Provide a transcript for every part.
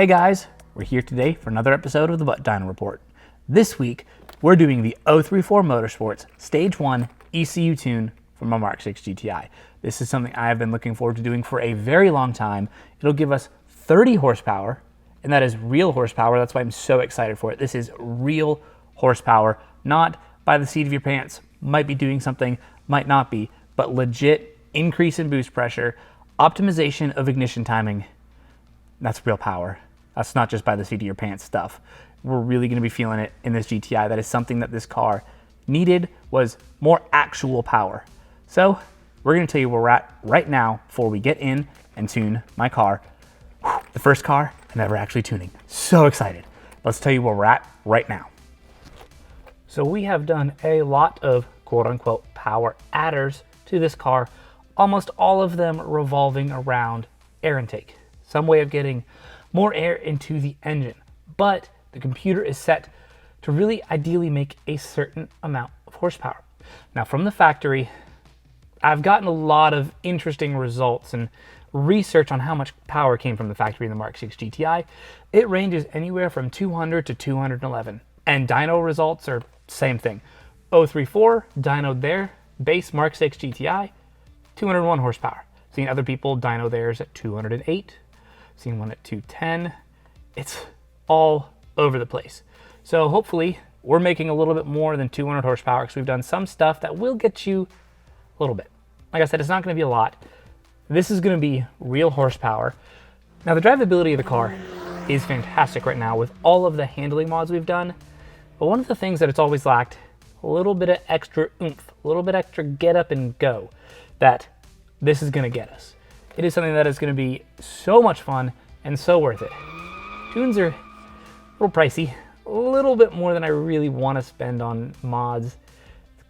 Hey guys, we're here today for another episode of the Dyno Report. This week, we're doing the 034 Motorsports Stage 1 ECU Tune from my MK6 GTI. This is something I have been looking forward to doing for a very long time. It'll give us 30 horsepower, and that is real horsepower. That's why I'm so excited for it. This is real horsepower, not by the seat of your pants. Might be doing something, might not be, but legit increase in boost pressure, optimization of ignition timing. That's real power. That's not just by the seat of your pants stuff. We're really going to be feeling it in this GTI. That is something that this car needed, was more actual power. So we're going to tell you where we're at right now before we get in and tune my car. The first car I'm ever actually tuning. So excited. Let's tell you where we're at right now. So we have done a lot of quote unquote power adders to this car, almost all of them revolving around air intake. Some way of getting more air into the engine, but the computer is set to really ideally make a certain amount of horsepower. Now from the factory, I've gotten a lot of interesting results and research on how much power came from the factory in the MK6 GTI. It ranges anywhere from 200 to 211. And dyno results are same thing. 034 dynoed their base MK6 GTI, 201 horsepower. Seen other people dyno theirs at 208. Seen one at 210. It's all over the place. So hopefully we're making a little bit more than 200 horsepower because we've done some stuff that will get you a little bit. Like I said, it's not going to be a lot. This is going to be real horsepower. Now the drivability of the car is fantastic right now with all of the handling mods we've done. But one of the things that it's always lacked, a little bit of extra oomph, a little bit extra get up and go that this is going to get us. It is something that is going to be so much fun and so worth it. Tunes are a little pricey, a little bit more than I really want to spend on mods,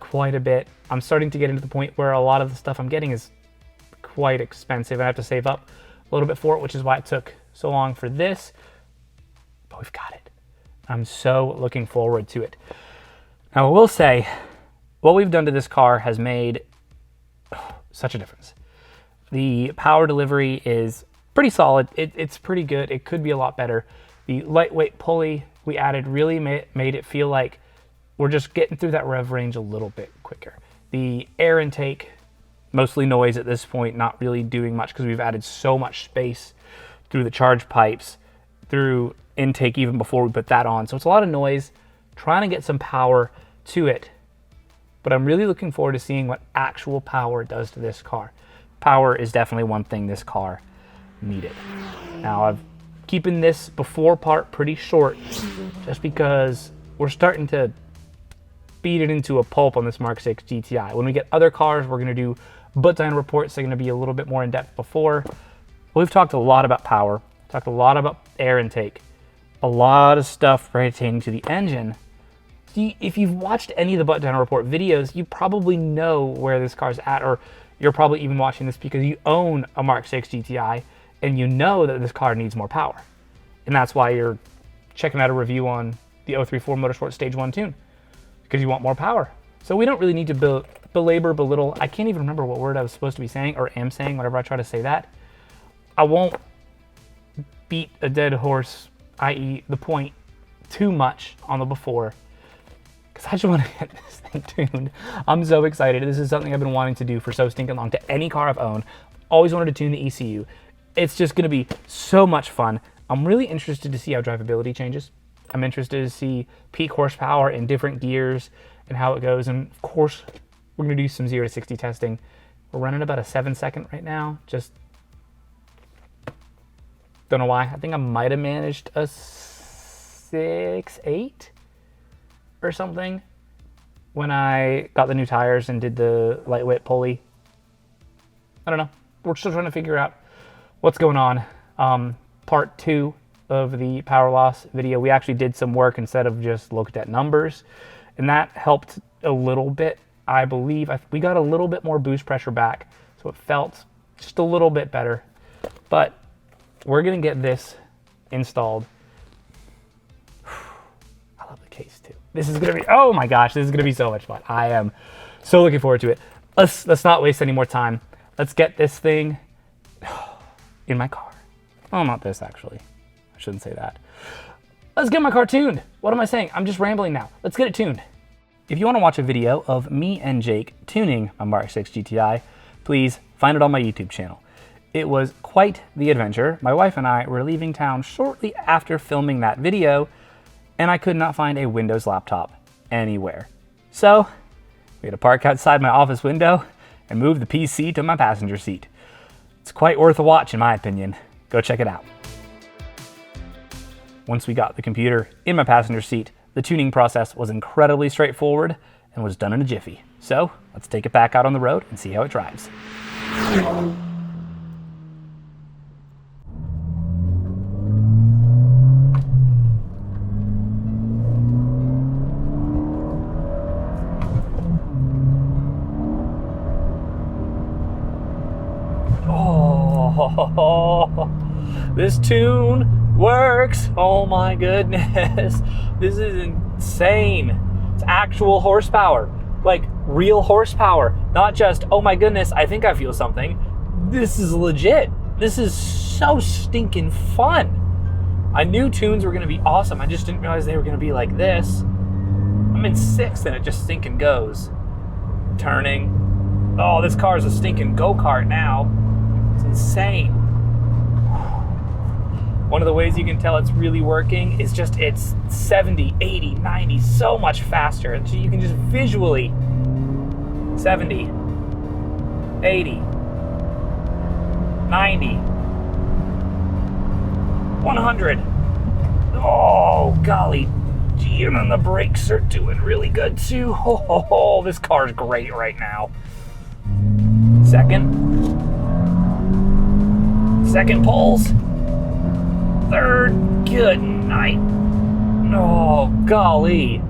quite a bit. I'm starting to get into the point where a lot of the stuff I'm getting is quite expensive. I have to save up a little bit for it, which is why it took so long for this, but we've got it. I'm so looking forward to it. Now I will say, what we've done to this car has made such a difference. The power delivery is pretty solid. It's pretty good. It could be a lot better. The lightweight pulley we added really made it feel like we're just getting through that rev range a little bit quicker. The air intake, mostly noise at this point, not really doing much because we've added so much space through the charge pipes, through intake even before we put that on. So it's a lot of noise, trying to get some power to it. But I'm really looking forward to seeing what actual power does to this car. Power is definitely one thing this car needed. Now I've keeping this before part pretty short just because we're starting to beat it into a pulp on this MK6 GTI. When we get other cars, we're going to do Dyno reports. They're going to be a little bit more in depth before. We've talked a lot about power, talked a lot about air intake, a lot of stuff pertaining to the engine. If you've watched any of the Dyno report videos, you probably know where this car's at, or you're probably even watching this because you own a MK6 GTI and you know that this car needs more power. And that's why you're checking out a review on the 034 Motorsports Stage 1 Tune, because you want more power. So we don't really need to belittle. I can't even remember what word I was supposed to be saying or am saying whenever I try to say that. I won't beat a dead horse, i.e. the point, too much on the before, because I just want to get this thing tuned. I'm so excited. This is something I've been wanting to do for so stinking long to any car I've owned. Always wanted to tune the ECU. It's just going to be so much fun. I'm really interested to see how drivability changes. I'm interested to see peak horsepower in different gears and how it goes. And of course, we're going to do some 0 to 60 testing. We're running about a 7-second right now. Just don't know why. I think I might have managed a 6.8 or something when I got the new tires and did the lightweight pulley. I don't know. We're still trying to figure out what's going on. Part 2 of the power loss video, we actually did some work instead of just looked at numbers, and that helped a little bit. I believe we got a little bit more boost pressure back, so it felt just a little bit better. But we're gonna get this installed. I love the case too. This is gonna be, oh my gosh, this is gonna be so much fun. I am so looking forward to it. Let's not waste any more time. Let's get this thing in my car. Oh, not this actually. I shouldn't say that. Let's get my car tuned. What am I saying? I'm just rambling now. Let's get it tuned. If you want to watch a video of me and Jake tuning my Mark 6 GTI, please find it on my YouTube channel. It was quite the adventure. My wife and I were leaving town shortly after filming that video, and I could not find a Windows laptop anywhere. So we had to park outside my office window and move the PC to my passenger seat. It's quite worth a watch in my opinion. Go check it out. Once we got the computer in my passenger seat, the tuning process was incredibly straightforward and was done in a jiffy. So let's take it back out on the road and see how it drives. Oh, this tune works. Oh my goodness. This is insane. It's actual horsepower, like real horsepower, not just, oh my goodness, I think I feel something. This is legit. This is so stinking fun. I knew tunes were gonna be awesome. I just didn't realize they were gonna be like this. I'm in 6th and it just stinking goes. Turning. Oh, this car is a stinking go-kart now. It's insane. One of the ways you can tell it's really working is just it's 70, 80, 90, so much faster. And so you can just visually 70, 80, 90, 100. Oh, golly. Gee, and then the brakes are doing really good too. Oh, this car's great right now. Second pulls. Third, good night. Oh, golly.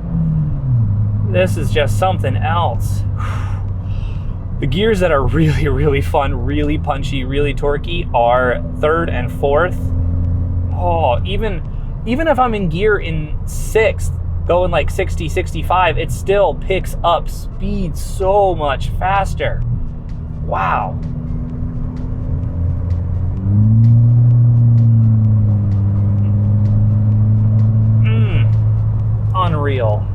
This is just something else. The gears that are really, really fun, really punchy, really torquey are 3rd and 4th. Oh, even if I'm in gear in 6th, going like 60, 65, it still picks up speed so much faster. Wow. Unreal.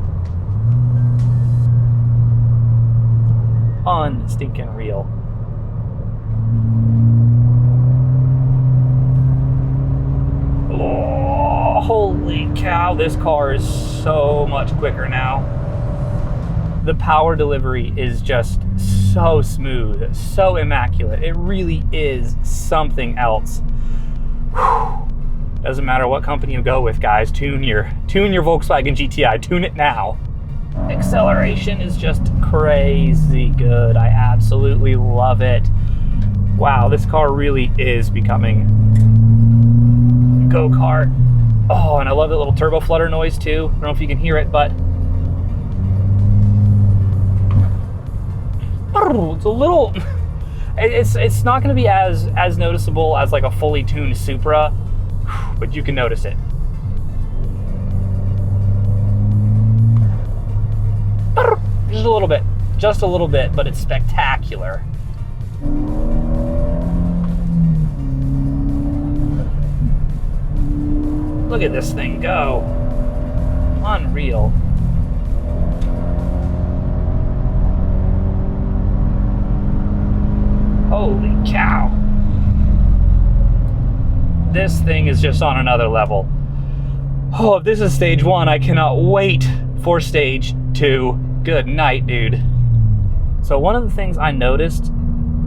Unstinking real. Oh, holy cow, this car is so much quicker now. The power delivery is just so smooth, so immaculate. It really is something else. Whew. Doesn't matter what company you go with, guys. Tune your Volkswagen GTI. Tune it now. Acceleration is just crazy good. I absolutely love it. Wow, this car really is becoming a go-kart. Oh, and I love the little turbo flutter noise too. I don't know if you can hear it, but it's a little. It's not going to be as noticeable as like a fully tuned Supra, but you can notice it. Just a little bit, but it's spectacular. Look at this thing go. Unreal. Holy cow. This thing is just on another level. Oh, if this is stage 1, I cannot wait for stage 2. Good night, dude. So one of the things I noticed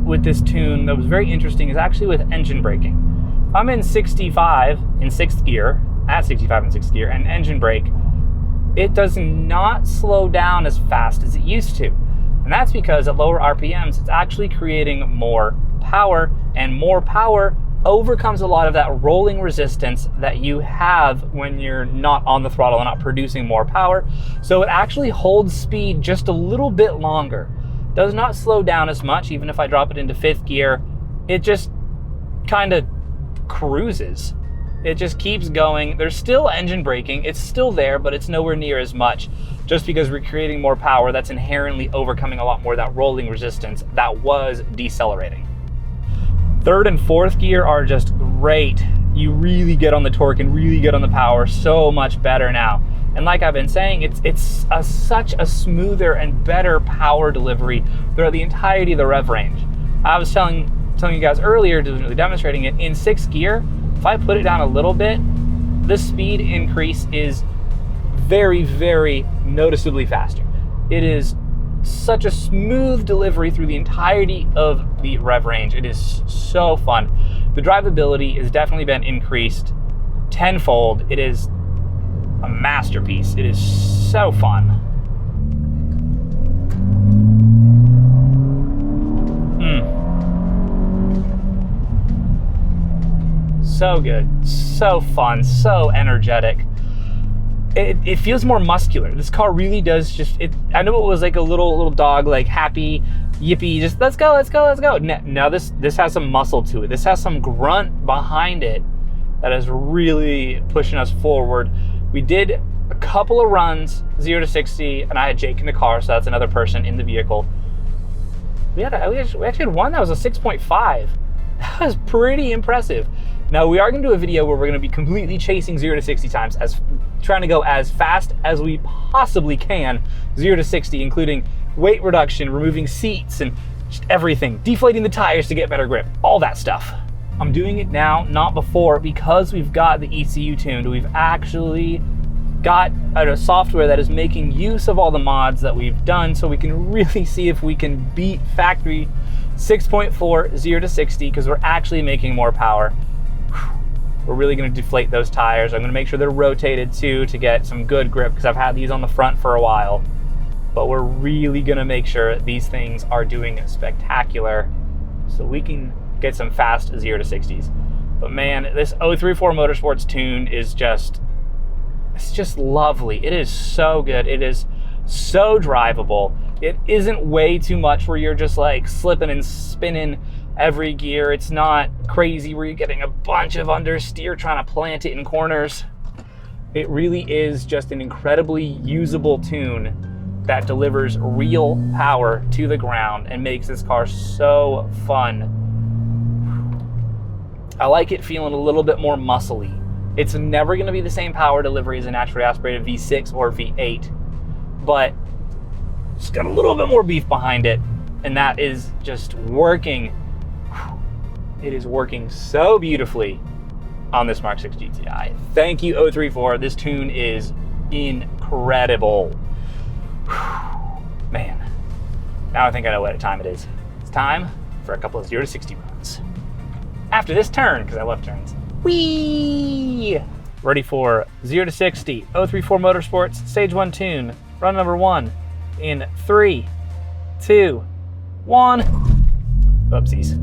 with this tune that was very interesting is actually with engine braking. If I'm in 65 in 6th gear, at 65 in 6th gear, and engine brake, it does not slow down as fast as it used to. And that's because at lower RPMs, it's actually creating more power, and more power overcomes a lot of that rolling resistance that you have when you're not on the throttle and not producing more power. So it actually holds speed just a little bit longer. Does not slow down as much. Even if I drop it into 5th gear, it just kind of cruises. It just keeps going. There's still engine braking. It's still there, but it's nowhere near as much, just because we're creating more power that's inherently overcoming a lot more of that rolling resistance that was decelerating. 3rd and 4th gear are just great. you really get on the torque and really get on the power so much better now. And like I've been saying, it's such a smoother and better power delivery throughout the entirety of the rev range. I was telling you guys earlier, really demonstrating it, in 6th gear, if I put it down a little bit, the speed increase is very, very noticeably faster. It is such a smooth delivery through the entirety of the rev range. It is so fun. The drivability has definitely been increased tenfold. It is a masterpiece. It is so fun. So good, so fun, so energetic. It feels more muscular. This car really does just, I know it was like a little dog, like happy, yippee, just let's go, let's go, let's go. Now this has some muscle to it. This has some grunt behind it that is really pushing us forward. We did a couple of runs, 0 to 60, and I had Jake in the car, so that's another person in the vehicle. We actually had one that was a 6.5. That was pretty impressive. Now we are going to do a video where we're going to be completely chasing 0 to 60 times, trying to go as fast as we possibly can, 0 to 60, including weight reduction, removing seats, and just everything, deflating the tires to get better grip, all that stuff. I'm doing it now, not before, because we've got the ECU tuned. We've actually got a software that is making use of all the mods that we've done, so we can really see if we can beat factory 6.4 0 to 60, because we're actually making more power. We're really going to deflate those tires. I'm going to make sure they're rotated too to get some good grip, because I've had these on the front for a while. But we're really going to make sure these things are doing spectacular so we can get some fast 0 to 60s. But man, this 034 Motorsports tune is it's just lovely. It is so good. It is so drivable. It isn't way too much where you're just like slipping and spinning every gear. It's not crazy where you're getting a bunch of understeer trying to plant it in corners. It really is just an incredibly usable tune that delivers real power to the ground and makes this car so fun. I like it feeling a little bit more muscly. It's never going to be the same power delivery as a naturally aspirated V6 or V8, but it's got a little bit more beef behind it, and that is just working. It is working so beautifully on this Mark 6 GTI. Thank you, 034. This tune is incredible. Man, now I think I know what time it is. It's time for a couple of 0 to 60 runs. After this turn, because I love turns. Whee! Ready for 0 to 60, 034 Motorsports, Stage 1 tune, run number 1 in 3, 2, 1. Oopsies.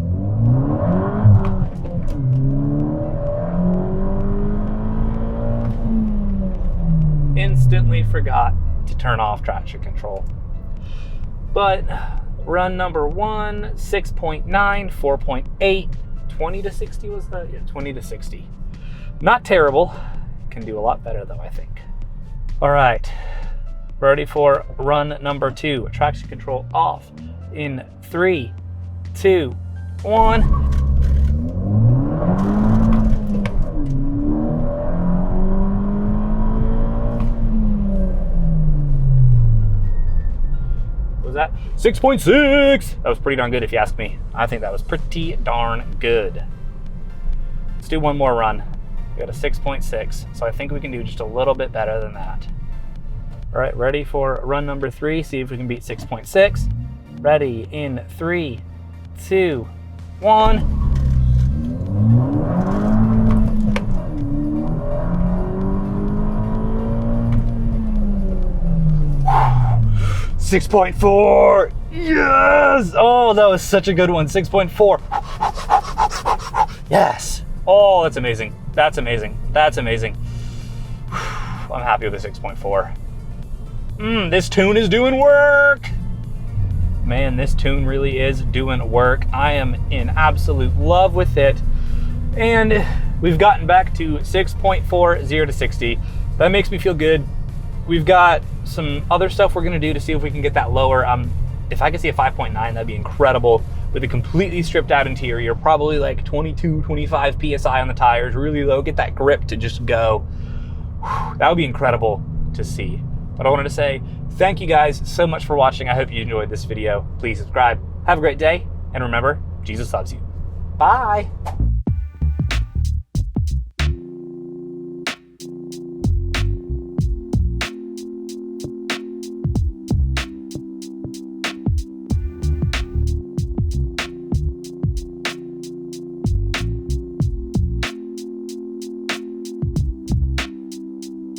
Instantly forgot to turn off traction control. But run number 1, 6.9, 4.8, 20 to 60 was that? Yeah, 20 to 60. Not terrible. Can do a lot better though, I think. All right, ready for run number 2. Traction control off in 3, 2, 1. 6.6. That was pretty darn good if you ask me. I think that was pretty darn good. Let's do one more run. We got a 6.6, so I think we can do just a little bit better than that. All right, ready for run number 3. See if we can beat 6.6. Ready in 3, 2, 1. 6.4. Yes! Oh, that was such a good one. 6.4. Yes. Oh, that's amazing. That's amazing. That's amazing. I'm happy with the 6.4. This tune is doing work. Man, this tune really is doing work. I am in absolute love with it. And we've gotten back to 6.4, 0 to 60. That makes me feel good. We've got some other stuff we're gonna do to see if we can get that lower. If I could see a 5.9, that'd be incredible. with a completely stripped out interior, probably like 22, 25 PSI on the tires, really low, get that grip to just go. Whew, that would be incredible to see. But I wanted to say thank you guys so much for watching. I hope you enjoyed this video. Please subscribe. Have a great day. And remember, Jesus loves you. Bye.